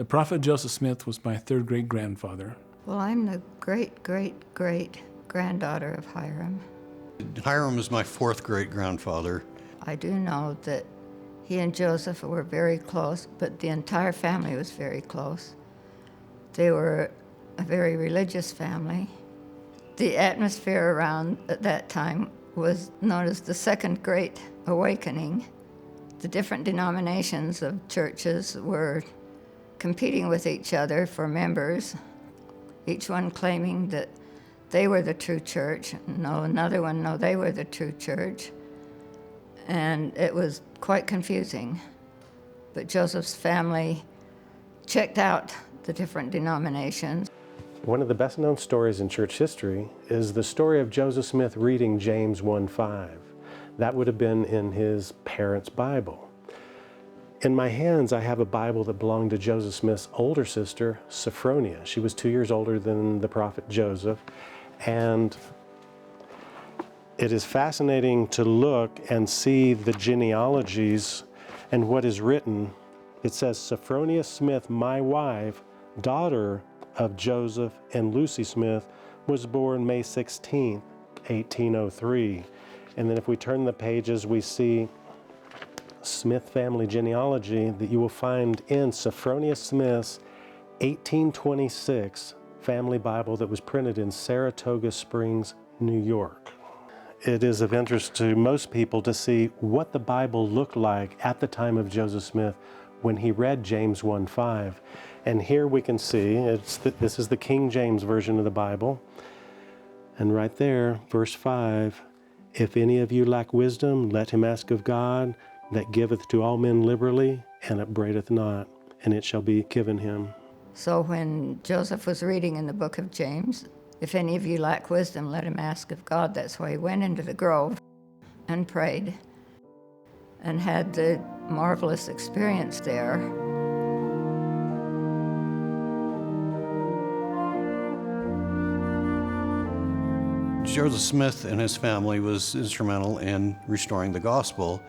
The prophet Joseph Smith was my third great-grandfather. Well, I'm the great-great-great-granddaughter of Hiram. Hiram is my fourth great-grandfather. I do know that he and Joseph were very close, but the entire family was very close. They were a very religious family. The atmosphere around at that time was known as the Second Great Awakening. The different denominations of churches were competing with each other for members, each one claiming that they were the true church. Another one, they were the true church. And it was quite confusing. But Joseph's family checked out the different denominations. One of the best known stories in church history is the story of Joseph Smith reading James 1:5. That would have been in his parents' Bible. In my hands, I have a Bible that belonged to Joseph Smith's older sister, Sophronia. She was 2 years older than the prophet Joseph. And it is fascinating to look and see the genealogies and what is written. It says, Sophronia Smith, my wife, daughter of Joseph and Lucy Smith, was born May 16, 1803. And then if we turn the pages, we see Smith family genealogy that you will find in Sophronia Smith's 1826 family Bible that was printed in Saratoga Springs, New York. It is of interest to most people to see what the Bible looked like at the time of Joseph Smith when he read James 1:5. And here we can see, this is the King James Version of the Bible. And right there, verse 5, if any of you lack wisdom, let him ask of God, that giveth to all men liberally, and upbraideth not, and it shall be given him. So when Joseph was reading in the book of James, if any of you lack wisdom, let him ask of God. That's why he went into the grove and prayed and had the marvelous experience there. Joseph Smith and his family was instrumental in restoring the gospel,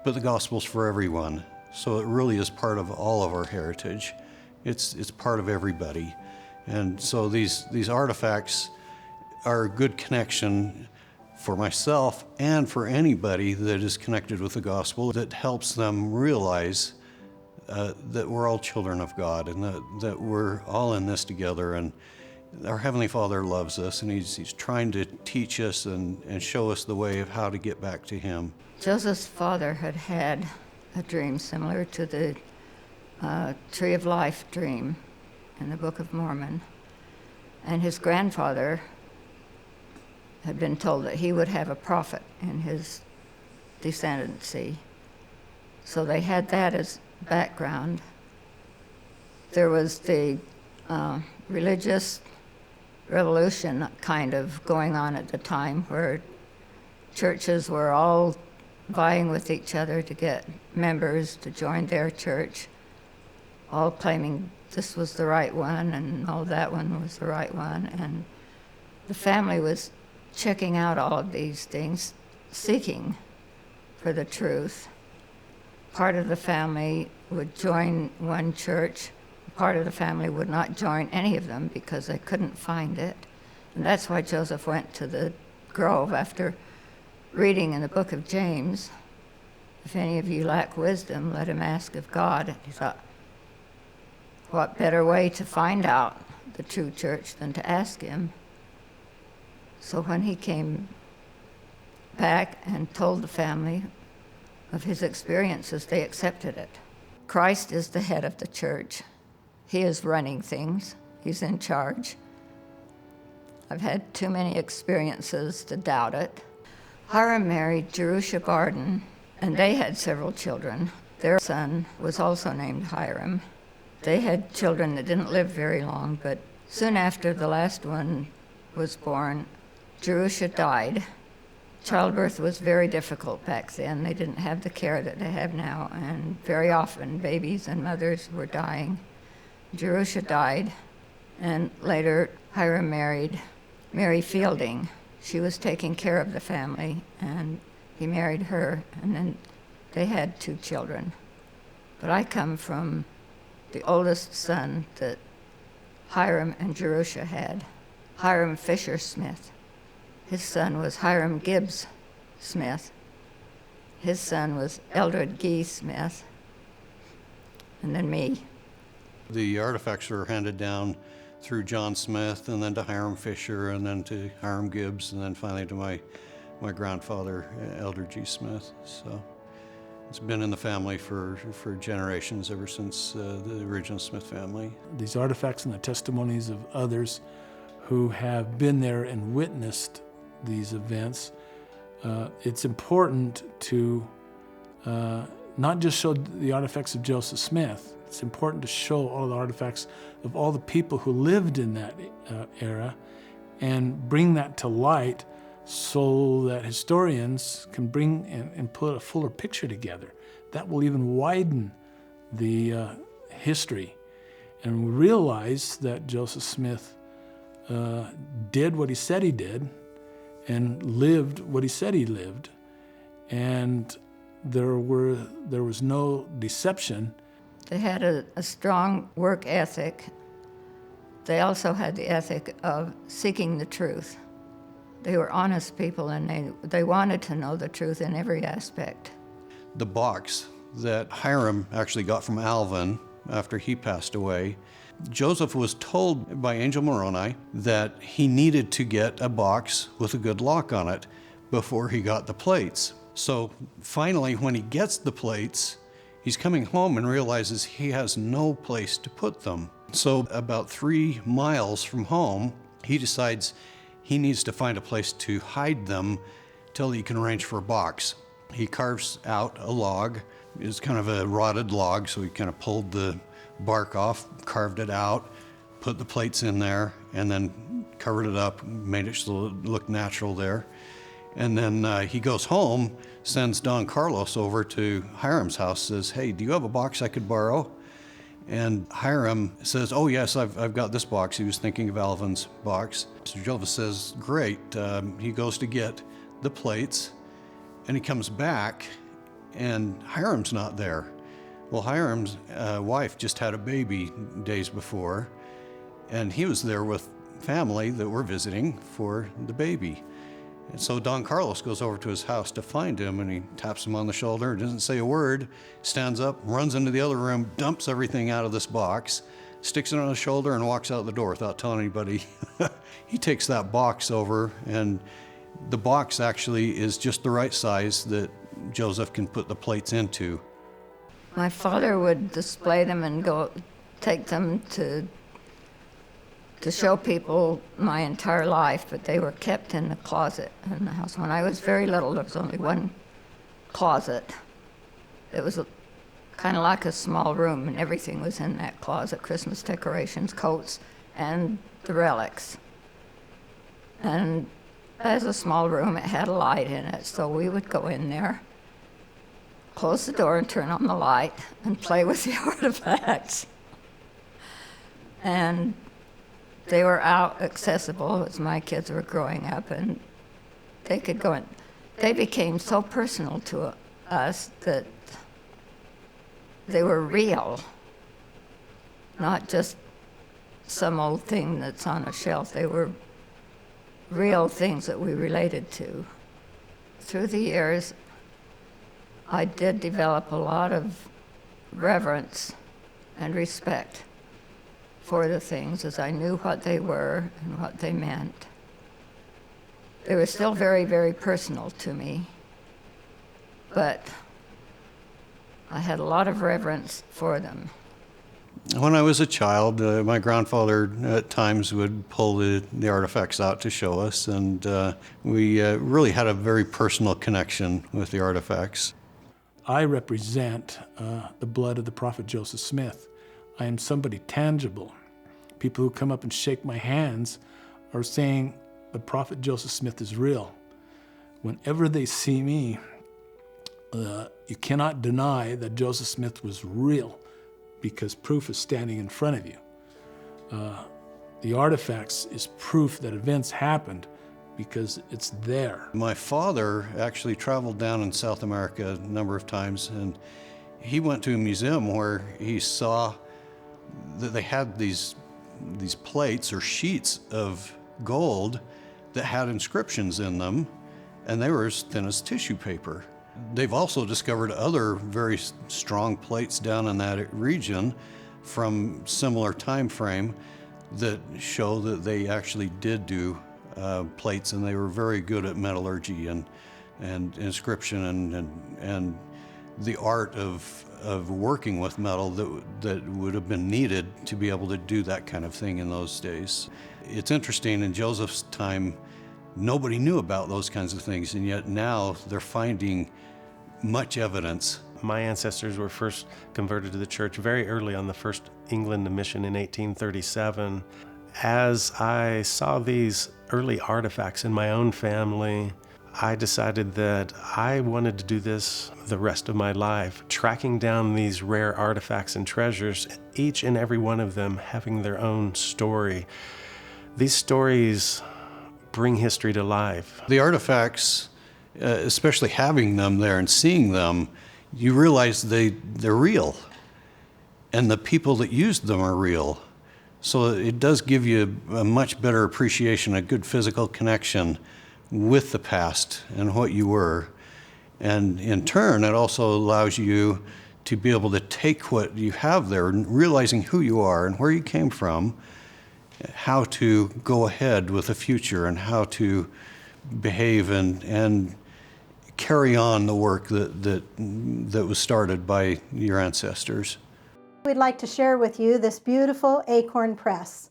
but the gospel's for everyone. So it really is part of all of our heritage. It's part of everybody. And so these artifacts are a good connection for myself and for anybody that is connected with the gospel, that helps them realize that we're all children of God and that we're all in this together. And our Heavenly Father loves us, and He's trying to teach us and show us the way of how to get back to Him. Joseph's father had a dream similar to the Tree of Life dream in the Book of Mormon. And his grandfather had been told that he would have a prophet in his descendancy. So they had that as background. There was the religious revolution kind of going on at the time, where churches were all vying with each other to get members to join their church, all claiming this was the right one and no, that one was the right one. And the family was checking out all of these things, seeking for the truth. Part of the family would join one church, part of the family would not join any of them because they couldn't find it. And that's why Joseph went to the grove after reading in the book of James, if any of you lack wisdom, let him ask of God. He thought, what better way to find out the true church than to ask him? So when he came back and told the family of his experiences, they accepted it. Christ is the head of the church. He is running things. He's in charge. I've had too many experiences to doubt it. Hiram married Jerusha Barden, and they had several children. Their son was also named Hiram. They had children that didn't live very long, but soon after the last one was born, Jerusha died. Childbirth was very difficult back then. They didn't have the care that they have now, and very often babies and mothers were dying. Jerusha died, and later Hiram married Mary Fielding. She was taking care of the family, and he married her, and then they had 2 children. But I come from the oldest son that Hiram and Jerusha had, Hiram Fisher Smith. His son was Hiram Gibbs Smith. His son was Eldred Gee Smith, and then me. The artifacts were handed down through John Smith, and then to Hiram Fisher, and then to Hiram Gibbs, and then finally to my grandfather, Eldred G. Smith. So it's been in the family for generations, ever since the original Smith family. These artifacts and the testimonies of others who have been there and witnessed these events, it's important to not just show the artifacts of Joseph Smith. It's important to show all the artifacts of all the people who lived in that era and bring that to light so that historians can bring and put a fuller picture together. That will even widen the history. And we realize that Joseph Smith did what he said he did and lived what he said he lived. And there was no deception. They had a strong work ethic. They also had the ethic of seeking the truth. They were honest people, and they wanted to know the truth in every aspect. The box that Hiram actually got from Alvin after he passed away, Joseph was told by Angel Moroni that he needed to get a box with a good lock on it before he got the plates. So finally, when he gets the plates, he's coming home and realizes he has no place to put them. So about 3 miles from home, he decides he needs to find a place to hide them till he can arrange for a box. He carves out a log. It's kind of a rotted log, so he kind of pulled the bark off, carved it out, put the plates in there, and then covered it up, made it so it looked natural there. And then he goes home, sends Don Carlos over to Hiram's house, says, "Hey, do you have a box I could borrow?" And Hiram says, "Oh yes, I've got this box." He was thinking of Alvin's box. So Joseph says, "Great." He goes to get the plates, and he comes back, and Hiram's not there. Well, Hiram's wife just had a baby days before, and he was there with family that were visiting for the baby. And so Don Carlos goes over to his house to find him, and he taps him on the shoulder, doesn't say a word, stands up, runs into the other room, dumps everything out of this box, sticks it on his shoulder, and walks out the door without telling anybody. He takes that box over, and the box actually is just the right size that Joseph can put the plates into. My father would display them and go take them to show people my entire life, but they were kept in the closet in the house. When I was very little, there was only one closet. It was kind of like a small room, and everything was in that closet: Christmas decorations, coats, and the relics. And as a small room, it had a light in it, so we would go in there, close the door and turn on the light and play with the artifacts. And they were out accessible as my kids were growing up, and they could go in. They became so personal to us that they were real, not just some old thing that's on a shelf. They were real things that we related to. Through the years, I did develop a lot of reverence and respect for the things, as I knew what they were and what they meant. They were still very, very personal to me, but I had a lot of reverence for them. When I was a child, my grandfather at times would pull the artifacts out to show us, and we really had a very personal connection with the artifacts. I represent the blood of the prophet Joseph Smith. I am somebody tangible. People who come up and shake my hands are saying the prophet Joseph Smith is real. Whenever they see me, you cannot deny that Joseph Smith was real, because proof is standing in front of you. The artifacts is proof that events happened because it's there. My father actually traveled down in South America a number of times, and he went to a museum where he saw that they had these plates or sheets of gold that had inscriptions in them, and they were as thin as tissue paper. They've also discovered other very strong plates down in that region from similar time frame that show that they actually did do plates, and they were very good at metallurgy and inscription and the art of working with metal that would have been needed to be able to do that kind of thing in those days. It's interesting, in Joseph's time, nobody knew about those kinds of things, and yet now they're finding much evidence. My ancestors were first converted to the church very early on the first England mission in 1837. As I saw these early artifacts in my own family, I decided that I wanted to do this the rest of my life, tracking down these rare artifacts and treasures, each and every one of them having their own story. These stories bring history to life. The artifacts, especially having them there and seeing them, you realize they're real, and the people that used them are real. So it does give you a much better appreciation, a good physical connection with the past and what you were. And in turn, it also allows you to be able to take what you have there, and realizing who you are and where you came from, how to go ahead with the future and how to behave and carry on the work that was started by your ancestors. We'd like to share with you this beautiful acorn press.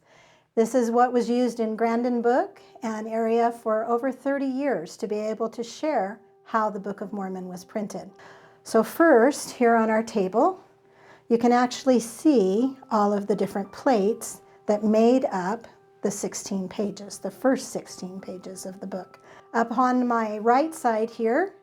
This is what was used in Grandin Book and area for over 30 years to be able to share how the Book of Mormon was printed. So first, here on our table, you can actually see all of the different plates that made up the 16 pages, the first 16 pages of the book. Up on my right side here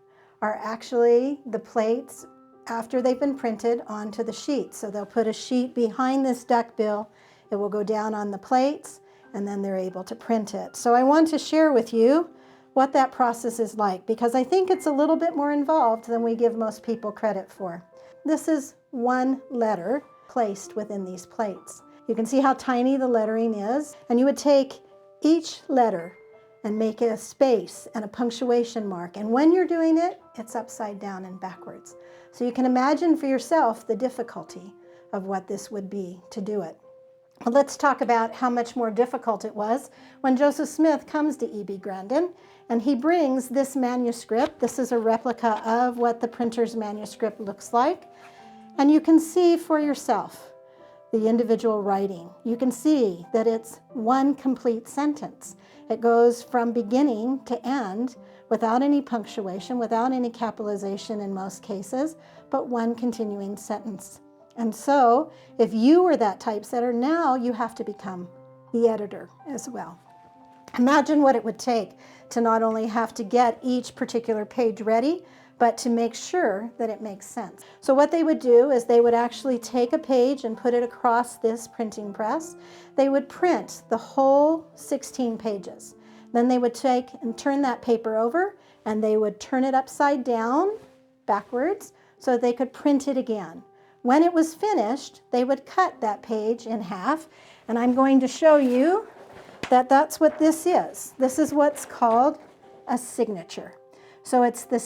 are actually the plates after they've been printed onto the sheet. So they'll put a sheet behind this duckbill, it will go down on the plates, and then they're able to print it. So I want to share with you what that process is like, because I think it's a little bit more involved than we give most people credit for. This is one letter placed within these plates. You can see how tiny the lettering is, and you would take each letter and make a space and a punctuation mark. And when you're doing it, it's upside down and backwards. So you can imagine for yourself the difficulty of what this would be to do it. Well, let's talk about how much more difficult it was when Joseph Smith comes to E.B. Grandin, and he brings this manuscript. This is a replica of what the printer's manuscript looks like. And you can see for yourself the individual writing. You can see that it's one complete sentence. It goes from beginning to end without any punctuation, without any capitalization in most cases, but one continuing sentence. And so if you were that typesetter, now you have to become the editor as well. Imagine what it would take to not only have to get each particular page ready, but to make sure that it makes sense. So what they would do is they would actually take a page and put it across this printing press. They would print the whole 16 pages. Then they would take and turn that paper over, and they would turn it upside down, backwards, so they could print it again. When it was finished, they would cut that page in half, and I'm going to show you that that's what this is. This is what's called a signature. So it's the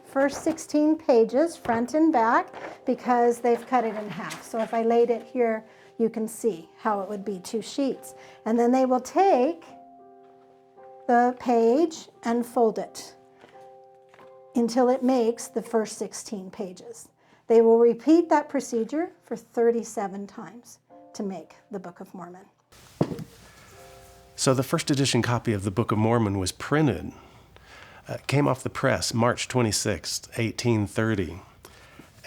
first 16 pages, front and back, because they've cut it in half. So if I laid it here, you can see how it would be 2 sheets. And then they will take the page and fold it until it makes the first 16 pages. They will repeat that procedure for 37 times to make the Book of Mormon. So the first edition copy of the Book of Mormon was printed. Came off the press March 26, 1830,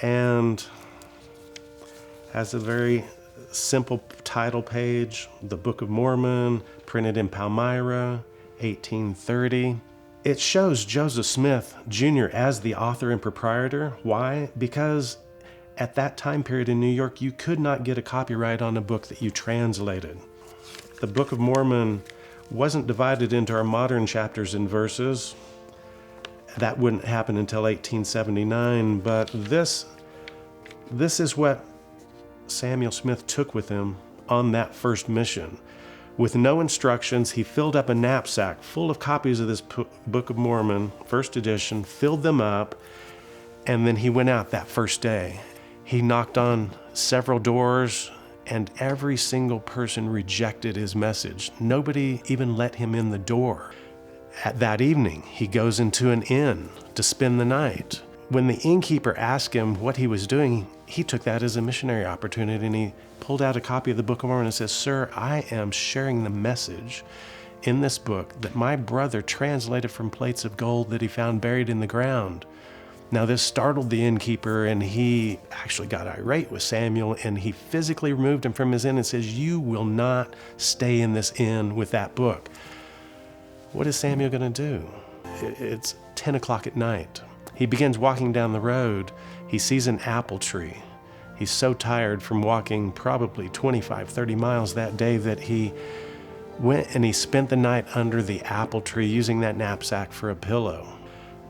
and has a very simple title page, The Book of Mormon, printed in Palmyra, 1830. It shows Joseph Smith Jr. as the author and proprietor. Why? Because at that time period in New York, you could not get a copyright on a book that you translated. The Book of Mormon wasn't divided into our modern chapters and verses. That wouldn't happen until 1879, but this is what Samuel Smith took with him on that first mission. With no instructions, he filled up a knapsack full of copies of this Book of Mormon, first edition, filled them up, and then he went out that first day. He knocked on several doors, and every single person rejected his message. Nobody even let him in the door. At that evening, he goes into an inn to spend the night. When the innkeeper asked him what he was doing, he took that as a missionary opportunity, and he pulled out a copy of the Book of Mormon and says, "Sir, I am sharing the message in this book that my brother translated from plates of gold that he found buried in the ground." Now this startled the innkeeper, and he actually got irate with Samuel, and he physically removed him from his inn and says, "You will not stay in this inn with that book." What is Samuel going to do? It's 10 o'clock at night. He begins walking down the road. He sees an apple tree. He's so tired from walking probably 25, 30 miles that day that he went and he spent the night under the apple tree using that knapsack for a pillow.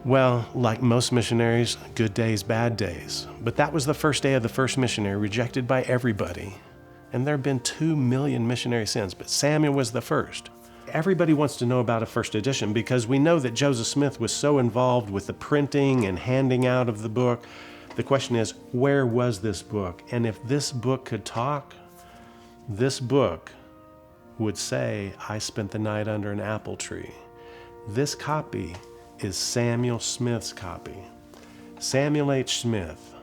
Well, like most missionaries, good days, bad days. But that was the first day of the first missionary, rejected by everybody. And there have been 2 million missionaries since, but Samuel was the first. Everybody wants to know about a first edition because we know that Joseph Smith was so involved with the printing and handing out of the book. The question is, where was this book? And if this book could talk, this book would say, "I spent the night under an apple tree." This copy is Samuel Smith's copy. Samuel H. Smith.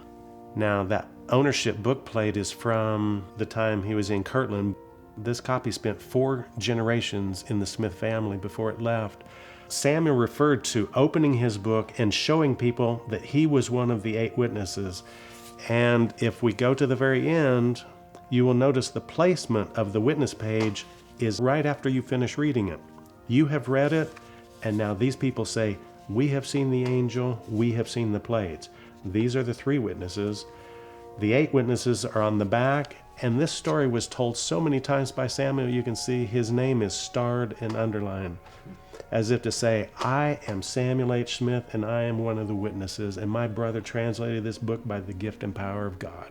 Now that ownership book plate is from the time he was in Kirtland. This copy spent 4 generations in the Smith family before it left. Samuel referred to opening his book and showing people that he was one of the 8 witnesses. And if we go to the very end, you will notice the placement of the witness page is right after you finish reading it. You have read it, and now these people say, "We have seen the angel, we have seen the plates." These are the 3 witnesses. The 8 witnesses are on the back, and this story was told so many times by Samuel, you can see his name is starred and underlined, as if to say, "I am Samuel H. Smith, and I am one of the witnesses, and my brother translated this book by the gift and power of God."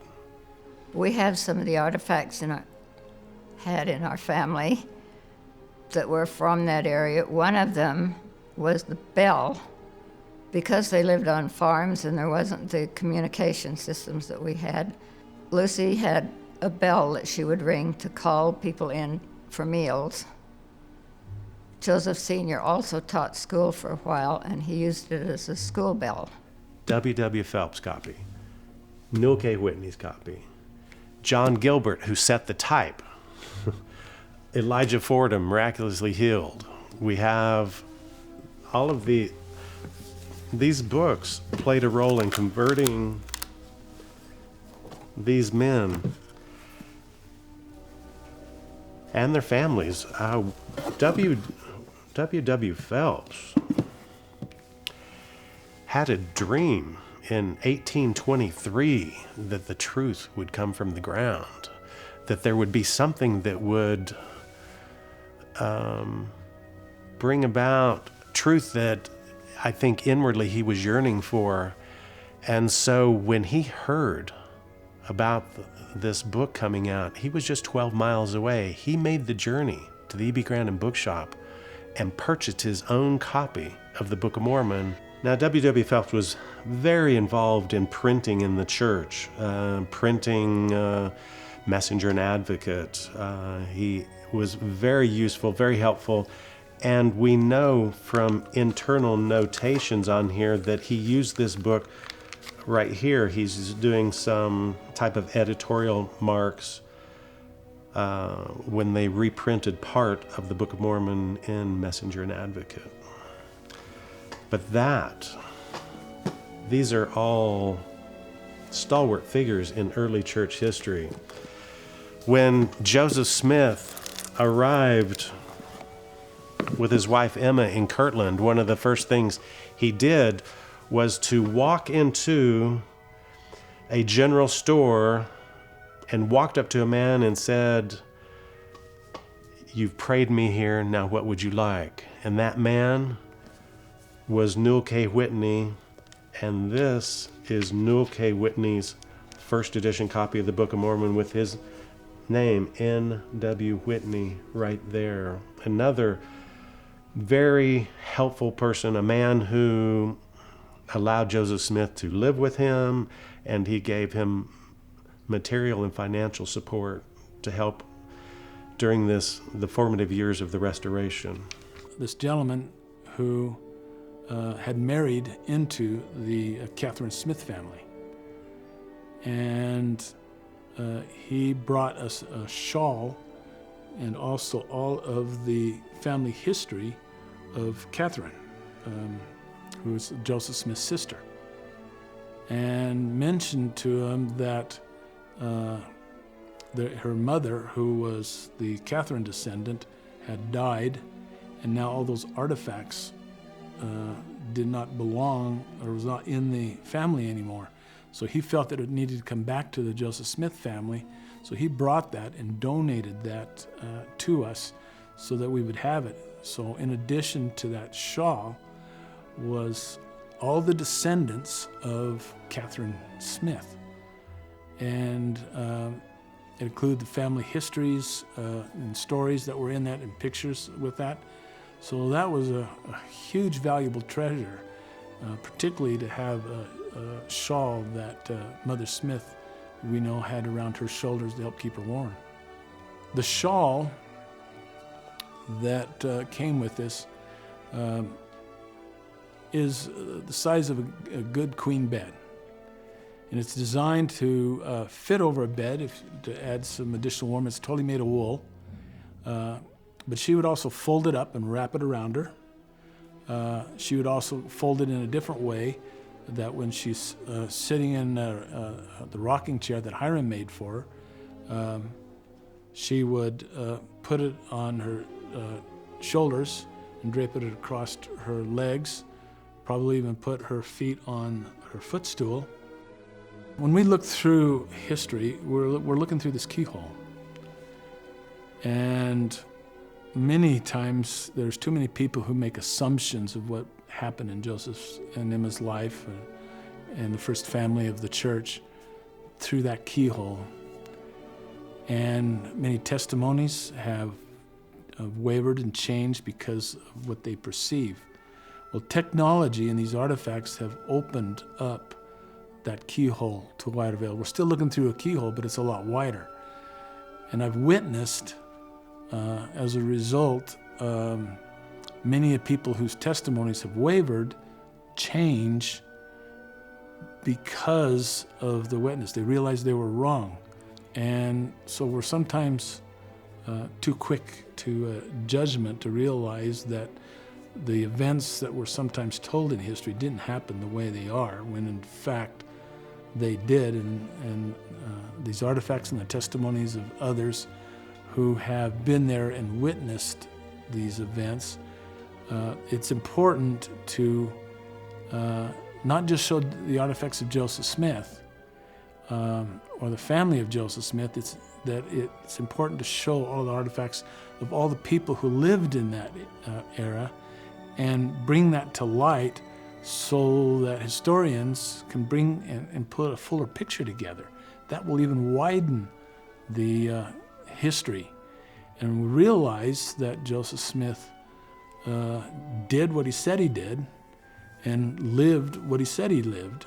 We have some of the artifacts had in our family that were from that area. One of them was the bell. Because they lived on farms and there wasn't the communication systems that we had, Lucy had a bell that she would ring to call people in for meals. Joseph Sr. also taught school for a while, and he used it as a school bell. W.W. Phelps' copy. Newell K. Whitney's copy. John Gilbert, who set the type. Elijah Fordham, miraculously healed. We have all of these books played a role in converting these men and their families. W.W. Phelps had a dream in 1823 that the truth would come from the ground, that there would be something that would bring about truth that I think inwardly he was yearning for. And so when he heard about this book coming out, he was just 12 miles away. He made the journey to the E.B. Grandin bookshop and purchased his own copy of the Book of Mormon. Now, W.W. Phelps was very involved in printing in the church, printing Messenger and Advocate. He was very useful, very helpful. And we know from internal notations on here that he used this book right here. He's doing some type of editorial marks when they reprinted part of the Book of Mormon in Messenger and Advocate. But these are all stalwart figures in early church history. When Joseph Smith arrived with his wife Emma in Kirtland, one of the first things he did was to walk into a general store and walked up to a man and said, "You've prayed me here, now what would you like?" And that man was Newell K. Whitney, and this is Newell K. Whitney's first edition copy of the Book of Mormon with his name, N.W. Whitney, right there. Another very helpful person, a man who allowed Joseph Smith to live with him, and he gave him material and financial support to help during the formative years of the Restoration. This gentleman who had married into the Catherine Smith family, and he brought us a shawl and also all of the family history of Catherine, who was Joseph Smith's sister, and mentioned to him that her mother, who was the Catherine descendant, had died, and now all those artifacts did not belong or was not in the family anymore. So he felt that it needed to come back to the Joseph Smith family. So he brought that and donated that to us so that we would have it. So in addition to that shawl was all the descendants of Catherine Smith. And it included the family histories and stories that were in that and pictures with that. So that was a huge valuable treasure, particularly to have a shawl that Mother Smith, we know, had around her shoulders to help keep her warm. The shawl that came with this is the size of a good queen bed. And it's designed to fit over a bed to add some additional warmth. It's totally made of wool. But she would also fold it up and wrap it around her. She would also fold it in a different way, that when she's sitting in the rocking chair that Hiram made for her, she would put it on her shoulders and drape it across her legs, probably even put her feet on her footstool. When we look through history, we're looking through this keyhole. And many times there's too many people who make assumptions of what happened in Joseph's and Emma's life and the first family of the church through that keyhole. And many testimonies have wavered and changed because of what they perceive. Well, technology and these artifacts have opened up that keyhole to a wider veil. We're still looking through a keyhole, but it's a lot wider. And I've witnessed, as a result, many people whose testimonies have wavered change because of the witness. They realize they were wrong. And so we're sometimes too quick to judgment to realize that the events that were sometimes told in history didn't happen the way they are, when in fact they did. And these artifacts and the testimonies of others who have been there and witnessed these events, it's important to not just show the artifacts of Joseph Smith or the family of Joseph Smith. It's important to show all the artifacts of all the people who lived in that era and bring that to light so that historians can bring and put a fuller picture together. That will even widen the history. And we realize that Joseph Smith did what he said he did and lived what he said he lived.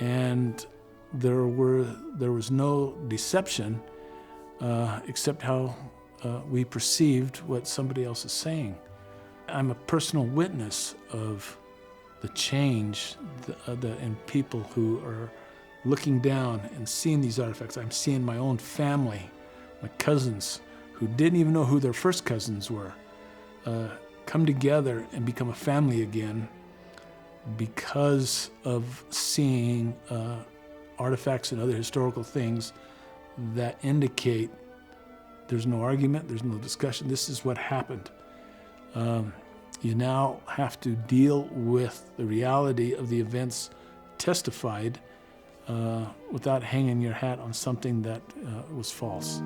And there was no deception except how we perceived what somebody else is saying. I'm a personal witness of the change in people who are looking down and seeing these artifacts. I'm seeing my own family, my cousins, who didn't even know who their first cousins were, come together and become a family again because of seeing artifacts and other historical things that indicate there's no argument, there's no discussion. This is what happened. You now have to deal with the reality of the events testified without hanging your hat on something that was false.